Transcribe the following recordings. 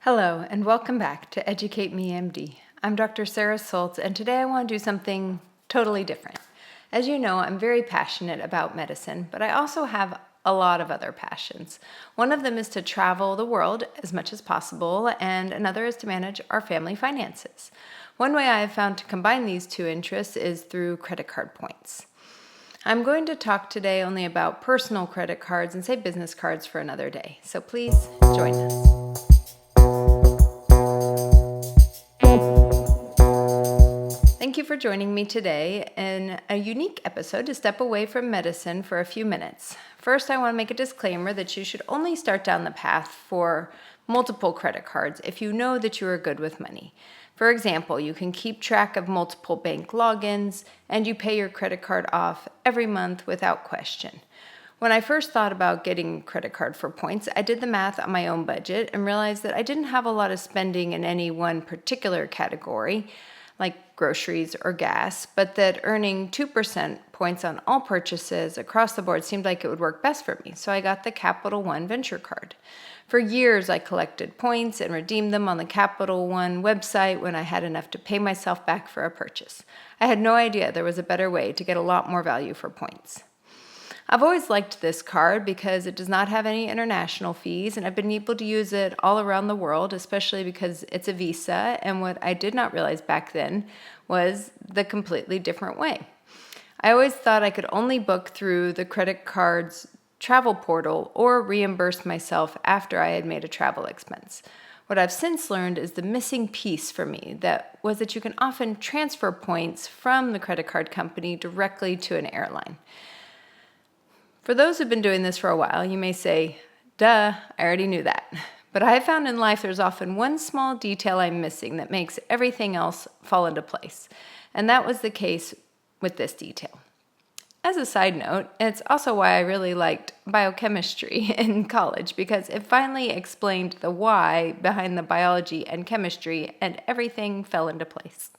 Hello, and welcome back to Educate Me MD. I'm Dr. Sarah Soltz, and today I want to do something totally different. As you know, I'm very passionate about medicine, but I also have a lot of other passions. One of them is to travel the world as much as possible, and another is to manage our family finances. One way I have found to combine these two interests is through credit card points. I'm going to talk today only about personal credit cards and save business cards for another day, so please join us. Thank you for joining me today in a unique episode to step away from medicine for a few minutes. First, I want to make a disclaimer that you should only start down the path for multiple credit cards if you know that you are good with money. For example, you can keep track of multiple bank logins and you pay your credit card off every month without question. When I first thought about getting a credit card for points, I did the math on my own budget and realized that I didn't have a lot of spending in any one particular category, like groceries or gas, but that earning 2% points on all purchases across the board seemed like it would work best for me, so I got the Capital One Venture Card. For years, I collected points and redeemed them on the Capital One website when I had enough to pay myself back for a purchase. I had no idea there was a better way to get a lot more value for points. I've always liked this card because it does not have any international fees, and I've been able to use it all around the world, especially because it's a Visa, and what I did not realize back then was the completely different way. I always thought I could only book through the credit card's travel portal or reimburse myself after I had made a travel expense. What I've since learned is the missing piece for me that you can often transfer points from the credit card company directly to an airline. For those who've been doing this for a while, you may say, duh, I already knew that. But I have found in life there's often one small detail I'm missing that makes everything else fall into place. And that was the case with this detail. As a side note, it's also why I really liked biochemistry in college, because it finally explained the why behind the biology and chemistry, and everything fell into place.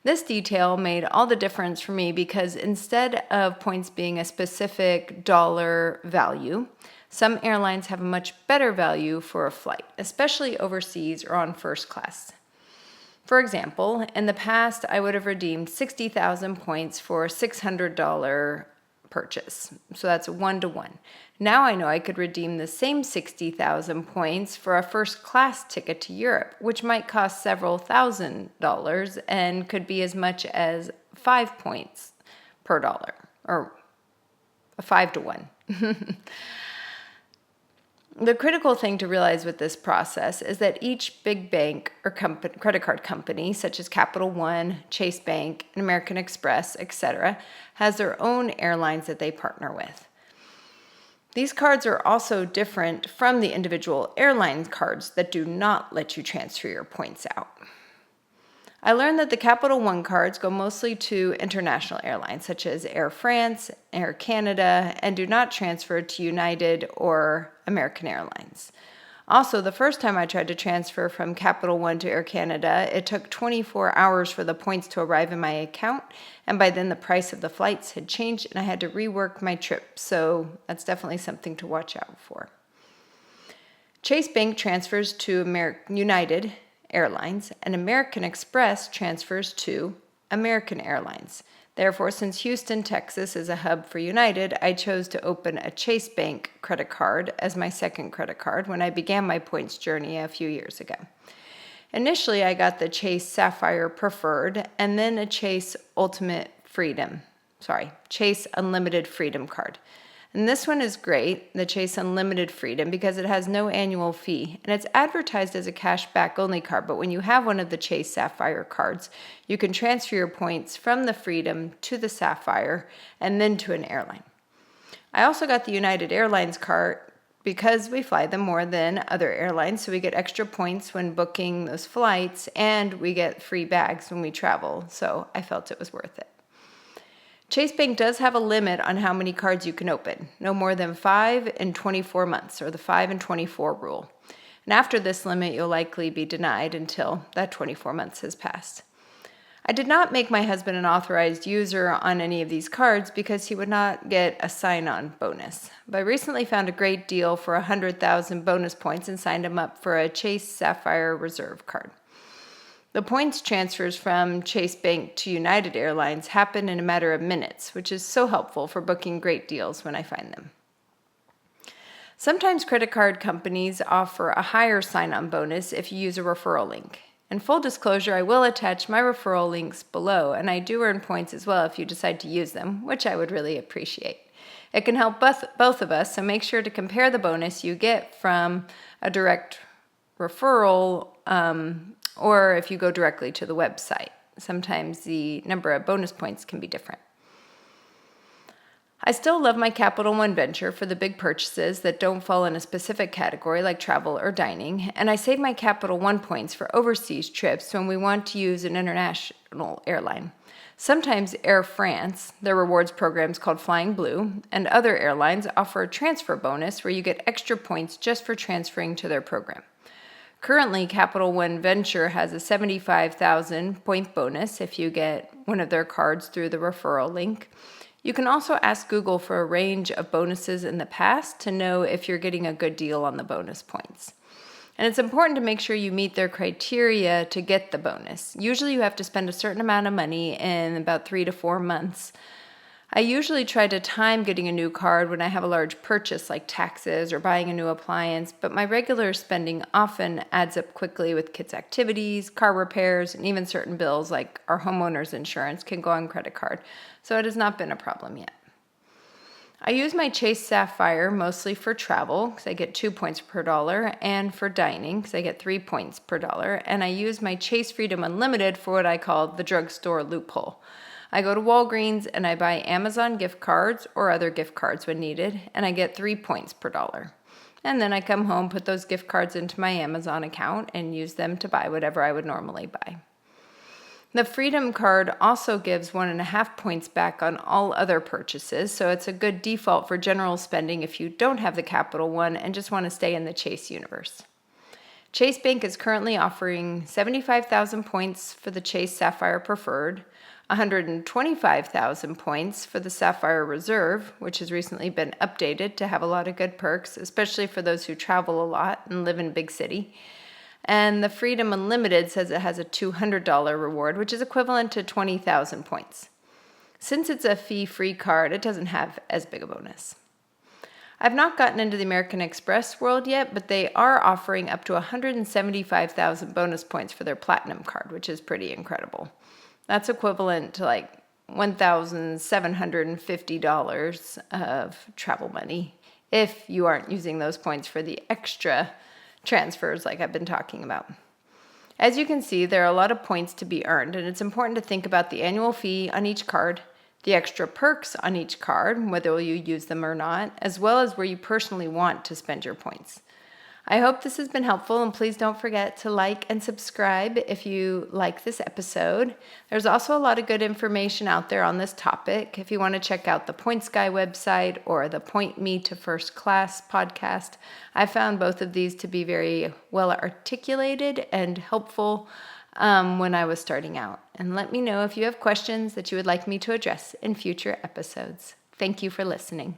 This detail made all the difference for me because instead of points being a specific dollar value, some airlines have a much better value for a flight, especially overseas or on first class. For example, in the past, I would have redeemed 60,000 points for a $600 purchase. So that's 1-to-1. Now I know I could redeem the same 60,000 points for a first class ticket to Europe, which might cost several $1,000s and could be as much as 5 points per dollar, or a 5-to-1. The critical thing to realize with this process is that each big bank or credit card company, such as Capital One, Chase Bank, and American Express, etc., has their own airlines that they partner with. These cards are also different from the individual airline cards that do not let you transfer your points out. I learned that the Capital One cards go mostly to international airlines such as Air France, Air Canada, and do not transfer to United or American Airlines. Also, the first time I tried to transfer from Capital One to Air Canada, it took 24 hours for the points to arrive in my account, and by then the price of the flights had changed and I had to rework my trip, so that's definitely something to watch out for. Chase Bank transfers to United Airlines, and American Express transfers to American Airlines. Therefore, since Houston, Texas is a hub for United, I chose to open a Chase Bank credit card as my second credit card when I began my points journey a few years ago. Initially, I got the Chase Sapphire Preferred and then a Chase Chase Unlimited Freedom card. And this one is great, the Chase Unlimited Freedom, because it has no annual fee, and it's advertised as a cash-back only card, but when you have one of the Chase Sapphire cards, you can transfer your points from the Freedom to the Sapphire and then to an airline. I also got the United Airlines card because we fly them more than other airlines, so we get extra points when booking those flights, and we get free bags when we travel, so I felt it was worth it. Chase Bank does have a limit on how many cards you can open, no more than 5 in 24 months, or the 5 in 24 rule. And after this limit, you'll likely be denied until that 24 months has passed. I did not make my husband an authorized user on any of these cards because he would not get a sign-on bonus. But I recently found a great deal for 100,000 bonus points and signed him up for a Chase Sapphire Reserve card. The points transfers from Chase Bank to United Airlines happen in a matter of minutes, which is so helpful for booking great deals when I find them. Sometimes credit card companies offer a higher sign-on bonus if you use a referral link. In full disclosure, I will attach my referral links below, and I do earn points as well if you decide to use them, which I would really appreciate. It can help both of us, so make sure to compare the bonus you get from a direct referral or if you go directly to the website. Sometimes the number of bonus points can be different. I still love my Capital One venture for the big purchases that don't fall in a specific category like travel or dining, and I save my Capital One points for overseas trips when we want to use an international airline. Sometimes Air France, their rewards program is called Flying Blue, and other airlines offer a transfer bonus where you get extra points just for transferring to their program. Currently, Capital One Venture has a 75,000 point bonus if you get one of their cards through the referral link. You can also ask Google for a range of bonuses in the past to know if you're getting a good deal on the bonus points. And it's important to make sure you meet their criteria to get the bonus. Usually you have to spend a certain amount of money in about 3 to 4 months. I usually try to time getting a new card when I have a large purchase like taxes or buying a new appliance, but my regular spending often adds up quickly with kids' activities, car repairs, and even certain bills like our homeowner's insurance can go on credit card, so it has not been a problem yet. I use my Chase Sapphire mostly for travel because I get 2 points per dollar, and for dining because I get 3 points per dollar, and I use my Chase Freedom Unlimited for what I call the drugstore loophole. I go to Walgreens and I buy Amazon gift cards or other gift cards when needed, and I get 3 points per dollar. And then I come home, put those gift cards into my Amazon account, and use them to buy whatever I would normally buy. The Freedom card also gives 1.5 points back on all other purchases, so it's a good default for general spending if you don't have the Capital One and just want to stay in the Chase universe. Chase Bank is currently offering 75,000 points for the Chase Sapphire Preferred, 125,000 points for the Sapphire Reserve, which has recently been updated to have a lot of good perks, especially for those who travel a lot and live in a big city. And the Freedom Unlimited says it has a $200 reward, which is equivalent to 20,000 points. Since it's a fee-free card, it doesn't have as big a bonus. I've not gotten into the American Express world yet, but they are offering up to 175,000 bonus points for their Platinum card, which is pretty incredible. That's equivalent to like $1,750 of travel money if you aren't using those points for the extra transfers like I've been talking about. As you can see, there are a lot of points to be earned, and it's important to think about the annual fee on each card, the extra perks on each card, whether you use them or not, as well as where you personally want to spend your points. I hope this has been helpful, and please don't forget to like and subscribe if you like this episode. There's also a lot of good information out there on this topic. If you want to check out the Points Guy website or the Point Me to First Class podcast, I found both of these to be very well articulated and helpful when I was starting out. And let me know if you have questions that you would like me to address in future episodes. Thank you for listening.